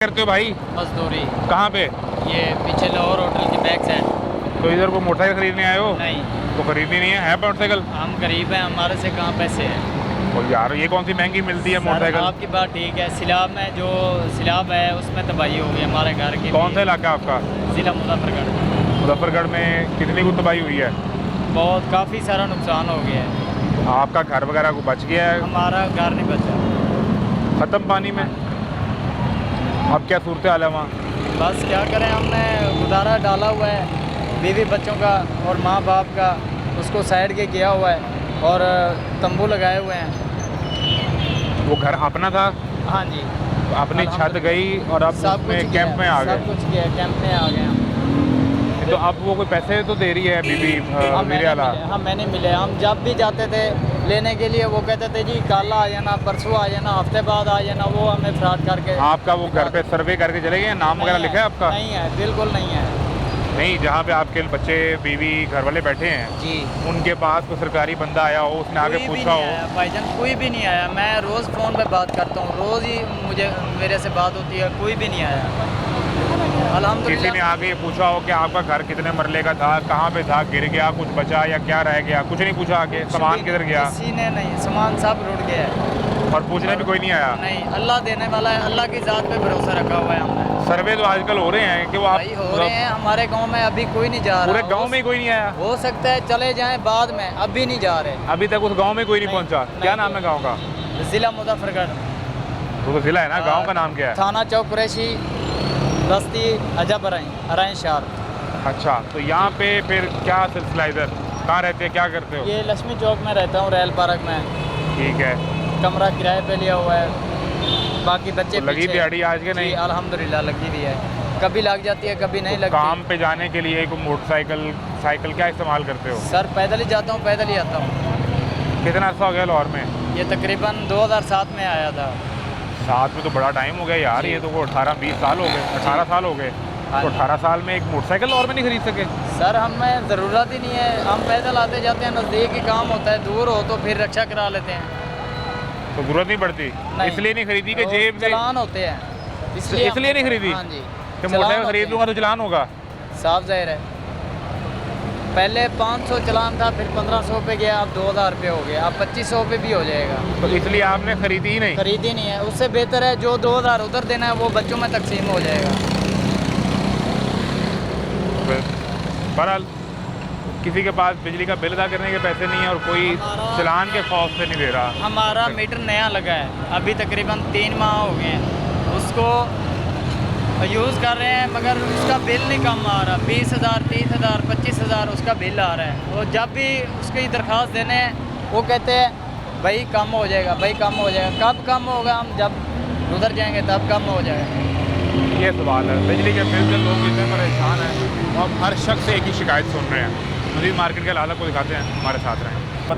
करते हो भाई? मजदूरी। कहाँ पे? ये पीछे लाहौर होटल की बैक साइड। तो इधर को मोटरसाइकिल खरीदने आए हो? नहीं, तो खरीदनी नहीं है मोटरसाइकिल? हम गरीब हैं, हमारे से कहाँ पैसे हैं। और यार ये कौन सी महंगी मिलती है सर, मोटरसाइकिल? आपकी बात ठीक है। सिलाब में जो सिलाब है उसमें तबाही हो गई हमारे घर की। कौन सा इलाका आपका? ज़िला मुजफ्फरगढ़। मुजफ्फरगढ़ में कितनी को तबाही हुई है? बहुत काफ़ी सारा नुकसान हो गया है। आपका घर वगैरह को बच गया है? हमारा घर नहीं बचा। ख़त्म पानी में? अब क्या सूरत हाल है वहाँ? बस क्या करें, हमने गुजारा डाला हुआ है बीवी बच्चों का और माँ बाप का, उसको साइड के किया हुआ है और तंबू लगाए हुए हैं। वो घर अपना था? हाँ जी, अपनी छत गई और अब सब उसमें कुछ कैंप में आ सब गए? कुछ किया, कैंप में आ गए हम। तो अब वो कोई पैसे तो दे रही है बीबी मेरे वाला? हम मैंने मिले, हम जब भी जाते थे लेने के लिए वो कहते थे जी कल आ जाना, परसों आ जाना, हफ्ते बाद आ जाना। वो हमें फ्रॉड करके। आपका वो घर पे सर्वे करके चले गए? नाम वगैरह लिखा है आपका? नहीं है, बिल्कुल नहीं है। नहीं, जहाँ पे आपके बच्चे बीवी घर वाले बैठे हैं जी, उनके पास कोई सरकारी बंदा आया हो, उसने आगे पूछा हो? भाईजान कोई भी नहीं आया। मैं रोज़ फ़ोन पे बात करता हूँ, रोज़ ही मुझे मेरे से बात होती है, कोई भी नहीं आया। किसी अल्हम्दुलिल्लाह। ने आगे पूछा हो कि आपका घर कितने मरले का था, कहाँ पे था, गिर गया, कुछ बचा या क्या रह गया? कुछ नहीं पूछा आगे? सामान किधर गया? किसी ने नहीं, सामान सब रुट गया है। और पूछने भी कोई नहीं आया? नहीं, अल्लाह देने वाला है, अल्लाह की ज़ात पे भरोसा रखा हुआ है हमने। सर्वे तो आजकल हो रहे हैं कि वो आप भाई हो रहे हैं, हमारे गांव में अभी कोई नहीं जा रहा। पूरे गांव में ही कोई नहीं आया? हो सकता है चले जाएं बाद में, अभी नहीं जा रहे। अभी तक उस गांव में कोई नहीं पहुंचा? क्या नाम है गांव का? ज़िला मुजफ्फरगढ़। वो तो जिला है ना, गांव का नाम क्या है? थाना चौक कुरैशी, बस्ती अजब अराइन शहर। अच्छा, तो यहाँ पे फिर क्या सिलसिला? इधर कहाँ रहते हैं, क्या करते हो? ये लक्ष्मी चौक में रहता हूँ, रेल पार्क में। ठीक है। कमरा किराए पे लिया हुआ है। बाकी बच्चे तो लगी पीछे। दिहाड़ी आज के? नहीं, अल्हम्दुलिल्लाह लगी हुई है। कभी लग जाती है, कभी नहीं लगती। काम पे जाने के लिए कोई मोटरसाइकिल साइकिल क्या इस्तेमाल करते हो? सर पैदल ही जाता हूँ, पैदल ही आता हूँ। कितना अर्सा हो गया लाहौर में? ये तकरीबन 2007 में आया था। साथ में तो बड़ा टाइम हो गया यार। ये तो 18-20 साल हो गए, 18 साल हो गए। हाँ तो जी। 18 साल में एक मोटरसाइकिल और में नहीं खरीद सके? सर हमें ज़रूरत ही नहीं है, हम पैदल आते जाते हैं, नज़दीक ही काम होता है। दूर हो तो फिर रक्षा करा लेते हैं। तो जरूरत नहीं पड़ती? नहीं। इसलिए नहीं खरीदी कि वो जेब में? चलान होते हैं, इसलिए नहीं खरीदी? हाँ जी, कि मोटरसाइकिल खरीद लूँगा तो चलान होगा? साफ जाहिर है। पहले 500 चलान था, फिर 1500 पे गया, अब 2000 पे हो गया, अब 2500 पे भी हो जाएगा। तो इसलिए आपने खरीदी ही नहीं? खरीदी नहीं है। उससे बेहतर है जो 2000 उधर देना है वो बच्चों में तकसीम हो जाएगा। बहरहाल किसी के पास बिजली का बिल अदा करने के पैसे नहीं है और कोई चलान के खौफ से नहीं दे रहा। हमारा मीटर नया लगा है, अभी तकरीबन 3 माह हो गए हैं। उसको यूज़ कर रहे हैं मगर उसका बिल नहीं कम आ रहा। 20,000, 30,000, 25,000 उसका बिल आ रहा है। वो जब भी उसकी दरख्वास्त देने हैं वो कहते हैं भाई कम हो जाएगा, भाई कम हो जाएगा। कब कम होगा? हम जब उधर जाएंगे तब कम हो जाएगा। ये सवाल है। बिजली के बिल से लोग इतने परेशान हैं और हर शख्स एक ही शिकायत सुन रहे हैं। मज़ीद मार्केट के हालात को दिखाते हैं, हमारे साथ रहें।